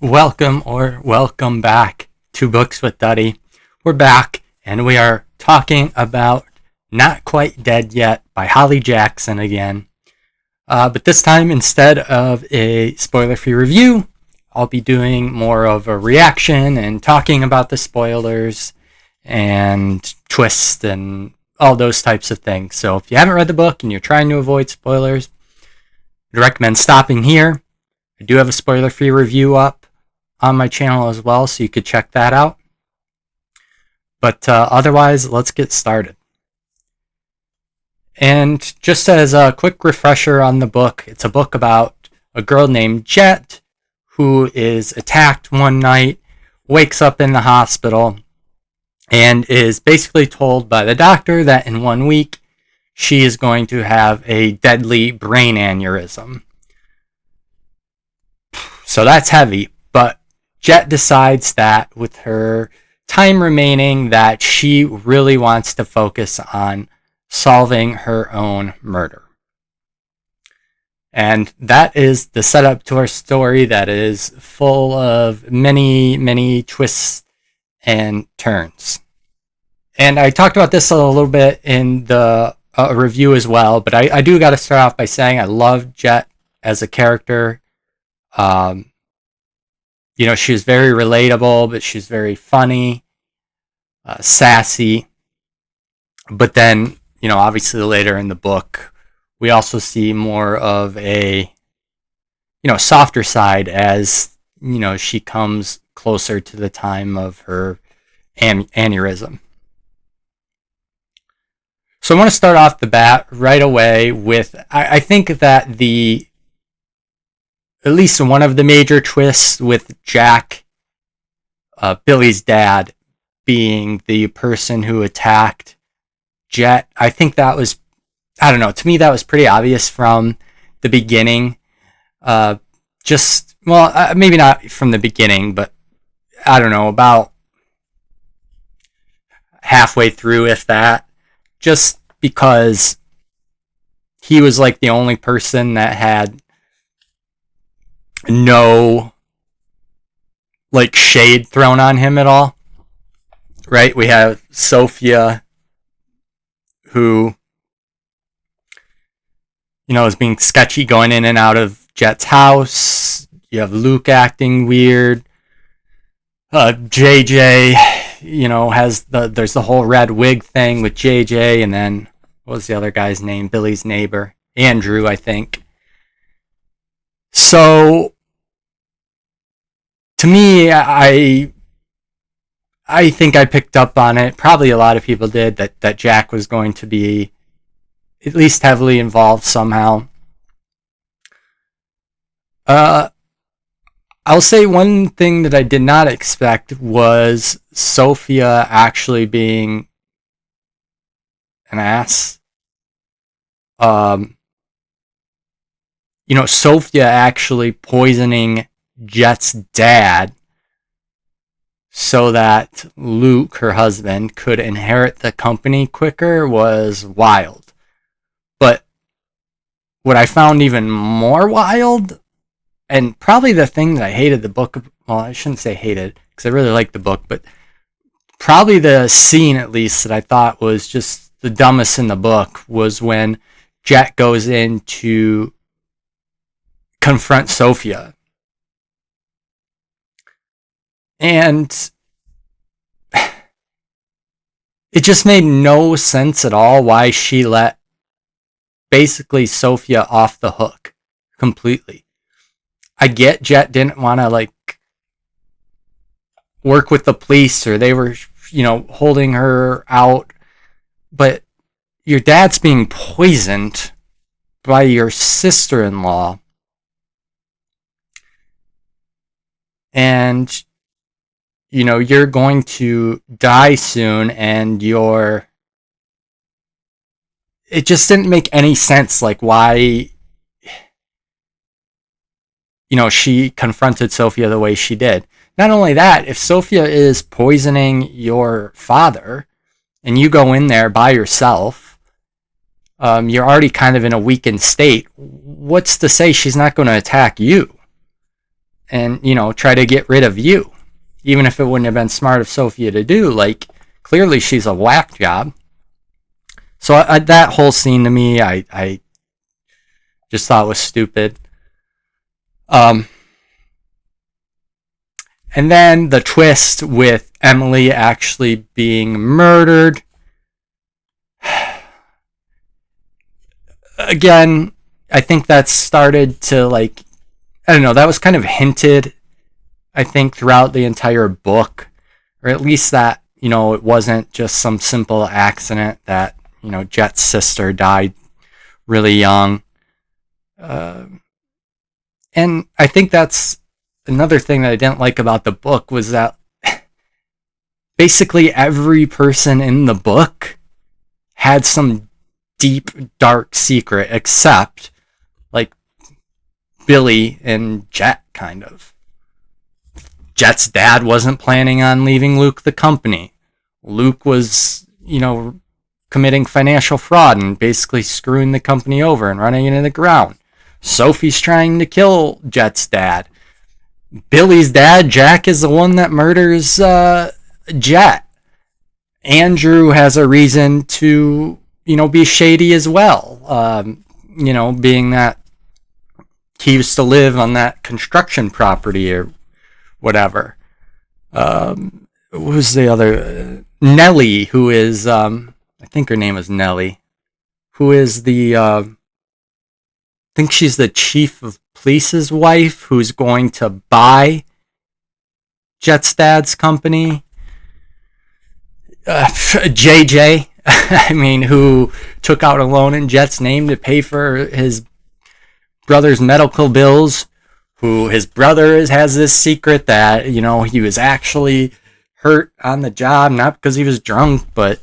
Welcome back to Books with Duddy. We're back and we are talking about Not Quite Dead Yet by Holly Jackson again. But this time, instead of a spoiler-free review, I'll be doing more of a reaction and talking about the spoilers and twists and all those types of things. So if you haven't read the book and you're trying to avoid spoilers, I'd recommend stopping here. I do have a spoiler-free review up on my channel as well, so you could check that out. But otherwise, let's get started. And just as a quick refresher on the book, it's a book about a girl named Jet who is attacked one night, wakes up in the hospital, and is basically told by the doctor that in 1 week she is going to have a deadly brain aneurysm. So that's heavy, but Jet decides that with her time remaining that she really wants to focus on solving her own murder. And that is the setup to our story that is full of many twists and turns. And I talked about this a little bit in the review as well, but I do got to start off by saying I love Jet as a character. She's very relatable, but she's very funny, sassy. But then, obviously later in the book, we also see more of a, softer side as, she comes closer to the time of her aneurysm. So I want to start off the bat right away with, I think that at least one of the major twists with Jack, Billy's dad, being the person who attacked Jet. I think that was, to me that was pretty obvious from the beginning. Maybe not from the beginning, but about halfway through, if that, just because he was like the only person that had no shade thrown on him at all, right? We have Sophia, who is being sketchy, going in and out of Jet's house. You have Luke acting weird. JJ, there's the whole red wig thing with JJ, and then what was the other guy's name? Billy's neighbor, Andrew, I think. So to me, I think I picked up on it. Probably a lot of people did, that Jack was going to be at least heavily involved somehow. I'll say one thing that I did not expect was Sophia actually being an ass. Sophia actually poisoning Jet's dad so that Luke, her husband, could inherit the company quicker was wild. But what I found even more wild, and probably the thing that I hated the book, well, I shouldn't say hated, because I really liked the book, but probably the scene, at least, that I thought was just the dumbest in the book, was when Jack goes in to confront Sophia. And it just made no sense at all why she let basically Sophia off the hook completely. I get Jet didn't want to work with the police, or they were, holding her out, but your dad's being poisoned by your sister-in-law. And you're going to die soon, and it just didn't make any sense, why, she confronted Sophia the way she did. Not only that, if Sophia is poisoning your father, and you go in there by yourself, you're already kind of in a weakened state, what's to say she's not going to attack you? and, try to get rid of you. Even if it wouldn't have been smart of Sophia to do, like, clearly she's a whack job. So that whole scene to me, I just thought was stupid. And then the twist with Emily actually being murdered. Again, I think that started to, like, I don't know, that was kind of hinted, I think, throughout the entire book. Or at least that, it wasn't just some simple accident that, Jet's sister died really young. And I think that's another thing that I didn't like about the book, was that basically every person in the book had some deep, dark secret, except, like, Billy and Jet, kind of. Jet's dad wasn't planning on leaving Luke the company. Luke was, committing financial fraud and basically screwing the company over and running it into the ground. Sophie's trying to kill Jet's dad. Billy's dad, Jack, is the one that murders Jet. Andrew has a reason to, be shady as well. Being that he used to live on that construction property or whatever. What was the other? Nellie, who is, I think her name is Nellie, who is the, I think she's the chief of police's wife, who's going to buy Jet's dad's company. JJ, I mean, who took out a loan in Jet's name to pay for his brother's medical bills, who his brother has this secret that, he was actually hurt on the job, not because he was drunk, but...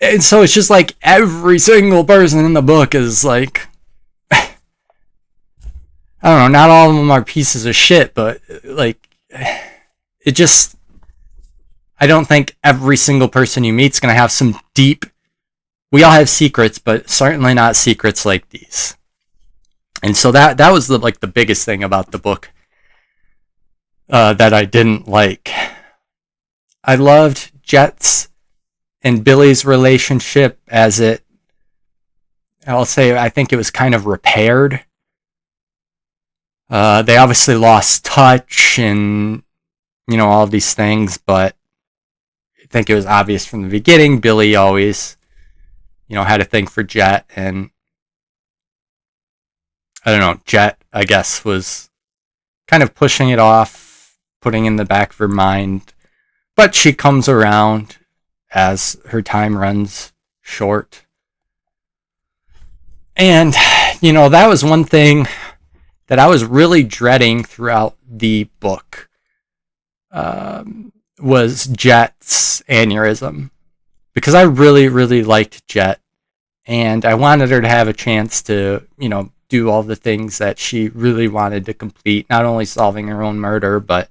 And so it's just like every single person in the book is like... I don't know, not all of them are pieces of shit, but, like, it just... I don't think every single person you meet is going to have some deep... We all have secrets, but certainly not secrets like these. And so that was the biggest thing about the book that I didn't like. I loved Jet's and Billy's relationship as I'll say, I think it was kind of repaired. They obviously lost touch and, all of these things, but I think it was obvious from the beginning. Billy always, had a thing for Jet, and I don't know, Jet, I guess, was kind of pushing it off, putting in the back of her mind, but she comes around as her time runs short. And, that was one thing that I was really dreading throughout the book, was Jet's aneurysm. Because I really, really liked Jet, and I wanted her to have a chance to, do all the things that she really wanted to complete, not only solving her own murder, but,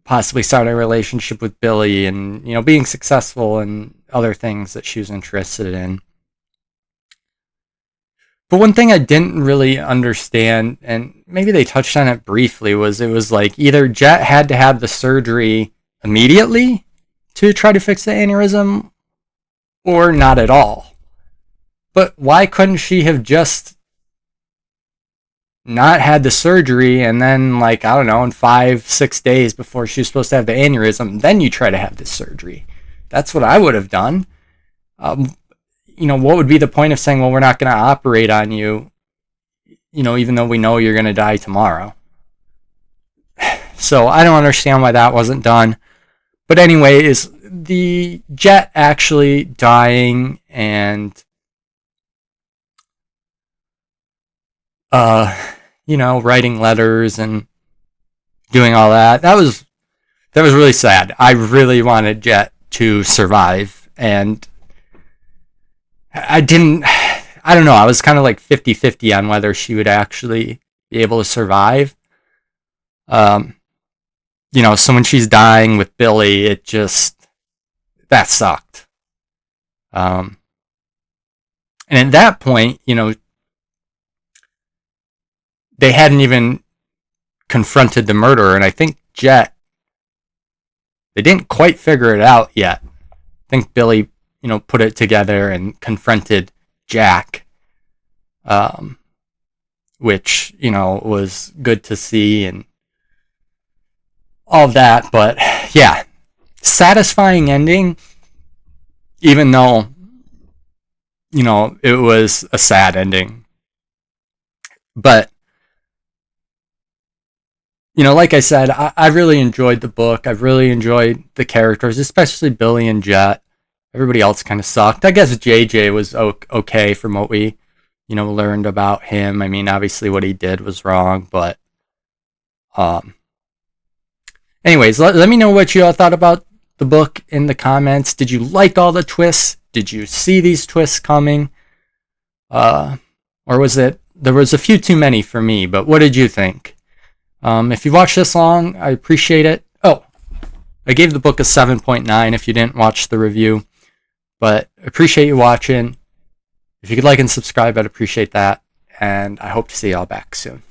possibly starting a relationship with Billy and, being successful in other things that she was interested in. But one thing I didn't really understand, and maybe they touched on it briefly, was it was like either Jet had to have the surgery immediately to try to fix the aneurysm, or not at all. But why couldn't she have just not had the surgery and then, like, I don't know, in 5-6 days before she was supposed to have the aneurysm, then you try to have this surgery? That's what I would have done. What would be the point of saying, well, we're not going to operate on you, even though we know you're going to die tomorrow? So I don't understand why that wasn't done. But anyway, is the Jet actually dying and, writing letters and doing all that. That was really sad. I really wanted Jet to survive, and I don't know, I was kind of like 50-50 on whether she would actually be able to survive. So when she's dying with Billy, that sucked. And at that point, they hadn't even confronted the murderer, and I think Jet, they didn't quite figure it out yet. I think Billy, put it together and confronted Jack, which, was good to see and all of that. But yeah, satisfying ending, even though, it was a sad ending. But, like I said, I really enjoyed the book. I really enjoyed the characters, especially Billy and Jet. Everybody else kind of sucked. I guess JJ was okay from what we, learned about him. I mean, obviously what he did was wrong, but anyways, let me know what you all thought about the book in the comments. Did you like all the twists? Did you see these twists coming? Or was it, there was a few too many for me, but what did you think? If you watched this long, I appreciate it. Oh, I gave the book a 7.9 if you didn't watch the review, but appreciate you watching. If you could like and subscribe, I'd appreciate that, and I hope to see y'all back soon.